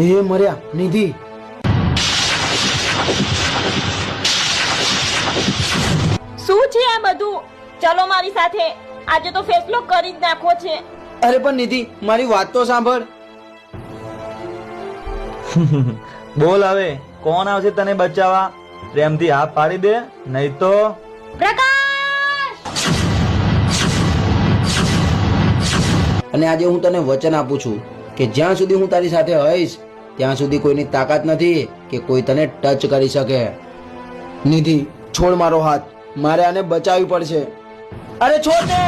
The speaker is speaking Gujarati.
એ મર્યા નિધિ. શું છે આ બધું? ચલો મારી સાથે, આજે તો ફેસલો કરી જ નાખવો છે. અરે પણ નિધિ, મારી વાત તો સાંભળ. બોલ હવે, કોણ આવશે તને બચાવવા? પ્રેમથી હા પાડી દે, નહીં તો પ્રકાશ! અને આજે હું તને વચન આપું છું કે જ્યાં સુધી હું તારી સાથે હઈશ ત્યાં સુધી કોઈની તાકાત નથી કે કોઈ તને ટચ કરી શકે. નિધિ, છોડ મારો હાથ, મારે આને બચાવવી પડશે. અરે છોડ ને.